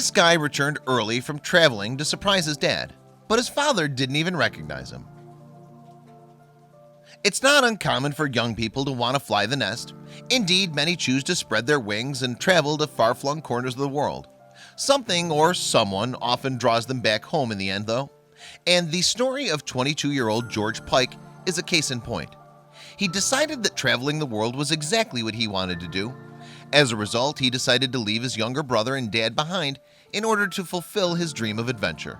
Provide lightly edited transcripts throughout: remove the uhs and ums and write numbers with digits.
This guy returned early from traveling to surprise his dad, but his father didn't even recognize him. It's not uncommon for young people to want to fly the nest. Indeed, many choose to spread their wings and travel to far-flung corners of the world. Something or someone often draws them back home in the end, though. And the story of 22-year-old George Pike is a case in point. He decided that traveling the world was exactly what he wanted to do. As a result, he decided to leave his younger brother and dad behind in order to fulfill his dream of adventure.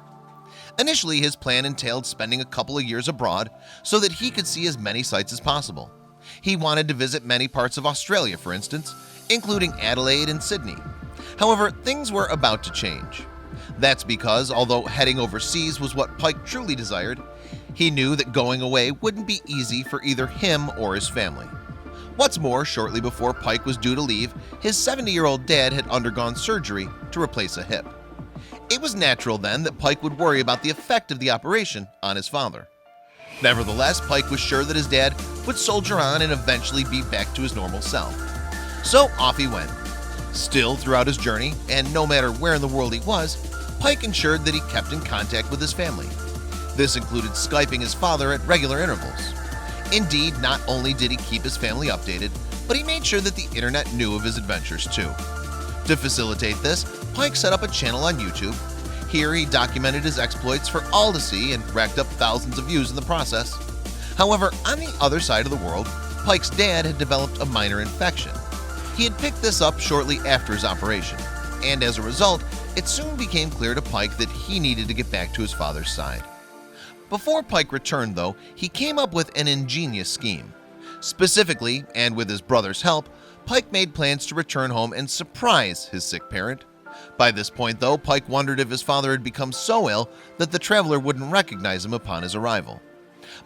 Initially, his plan entailed spending a couple of years abroad so that he could see as many sights as possible. He wanted to visit many parts of Australia, for instance, including Adelaide and Sydney. However, things were about to change. That's because, although heading overseas was what Pike truly desired, he knew that going away wouldn't be easy for either him or his family. What's more, shortly before Pike was due to leave, his 70-year-old dad had undergone surgery to replace a hip. It was natural then that Pike would worry about the effect of the operation on his father. Nevertheless, Pike was sure that his dad would soldier on and eventually be back to his normal self. So off he went. Still, throughout his journey, and no matter where in the world he was, Pike ensured that he kept in contact with his family. This included Skyping his father at regular intervals. Indeed, not only did he keep his family updated, but he made sure that the internet knew of his adventures too. To facilitate this, Pike set up a channel on YouTube. Here he documented his exploits for all to see and racked up thousands of views in the process. However, on the other side of the world, Pike's dad had developed a minor infection. He had picked this up shortly after his operation, and as a result, it soon became clear to Pike that he needed to get back to his father's side. Before Pike returned, though, he came up with an ingenious scheme. Specifically, and with his brother's help, Pike made plans to return home and surprise his sick parent. By this point, though, Pike wondered if his father had become so ill that the traveler wouldn't recognize him upon his arrival.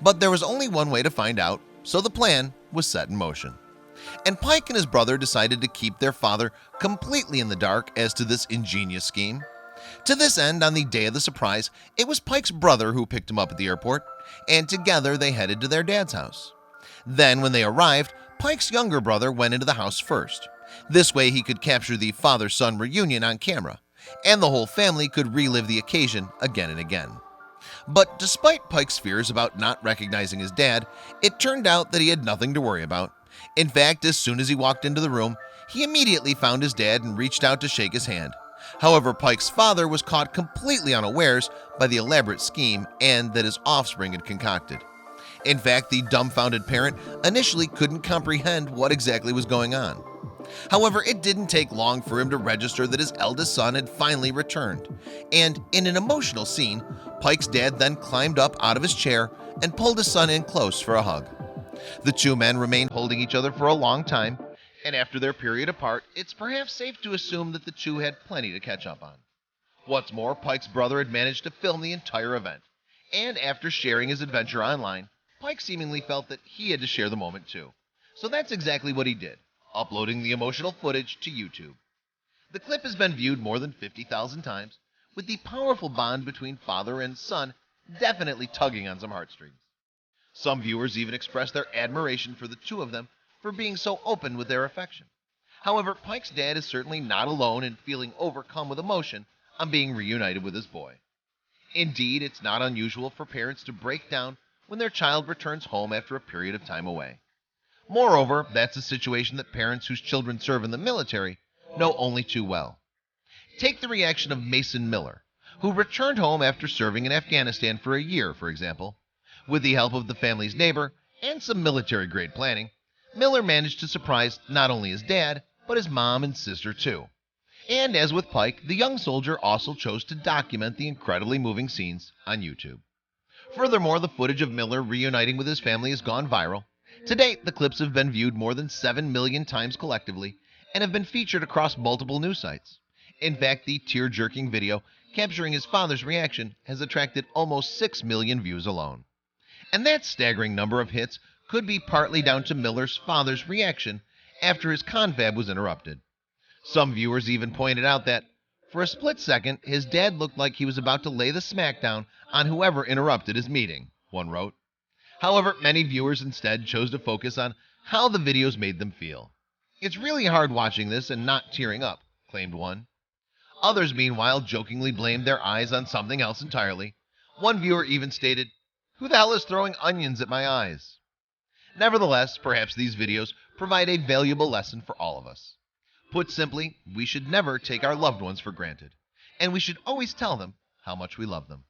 But there was only one way to find out, so the plan was set in motion. And Pike and his brother decided to keep their father completely in the dark as to this ingenious scheme. To this end, on the day of the surprise, it was Pike's brother who picked him up at the airport, and together they headed to their dad's house. Then, when they arrived, Pike's younger brother went into the house first. This way he could capture the father-son reunion on camera, and the whole family could relive the occasion again and again. But despite Pike's fears about not recognizing his dad, it turned out that he had nothing to worry about. In fact, as soon as he walked into the room, he immediately found his dad and reached out to shake his hand. However, Pike's father was caught completely unawares by the elaborate scheme and that his offspring had concocted. In fact, the dumbfounded parent initially couldn't comprehend what exactly was going on. However, it didn't take long for him to register that his eldest son had finally returned, and in an emotional scene, Pike's dad then climbed up out of his chair and pulled his son in close for a hug. The two men remained holding each other for a long time, and after their period apart, it's perhaps safe to assume that the two had plenty to catch up on. What's more, Pike's brother had managed to film the entire event, and after sharing his adventure online, Pike seemingly felt that he had to share the moment too. So that's exactly what he did, uploading the emotional footage to YouTube. The clip has been viewed more than 50,000 times, with the powerful bond between father and son definitely tugging on some heartstrings. Some viewers even expressed their admiration for the two of them for being so open with their affection. However, Pike's dad is certainly not alone in feeling overcome with emotion on being reunited with his boy. Indeed, it's not unusual for parents to break down when their child returns home after a period of time away. Moreover, that's a situation that parents whose children serve in the military know only too well. Take the reaction of Mason Miller, who returned home after serving in Afghanistan for a year, for example. With the help of the family's neighbor and some military-grade planning, Miller managed to surprise not only his dad, but his mom and sister too. And as with Pike, the young soldier also chose to document the incredibly moving scenes on YouTube. Furthermore, the footage of Miller reuniting with his family has gone viral. To date, the clips have been viewed more than 7 million times collectively and have been featured across multiple news sites. In fact, the tear-jerking video capturing his father's reaction has attracted almost 6 million views alone. And that staggering number of hits could be partly down to Miller's father's reaction after his confab was interrupted. Some viewers even pointed out that, for a split second, his dad looked like he was about to lay the smackdown on whoever interrupted his meeting, one wrote. However, many viewers instead chose to focus on how the videos made them feel. It's really hard watching this and not tearing up, claimed one. Others, meanwhile, jokingly blamed their eyes on something else entirely. One viewer even stated, "Who the hell is throwing onions at my eyes?" Nevertheless, perhaps these videos provide a valuable lesson for all of us. Put simply, we should never take our loved ones for granted, and we should always tell them how much we love them.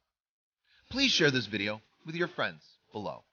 Please share this video with your friends below.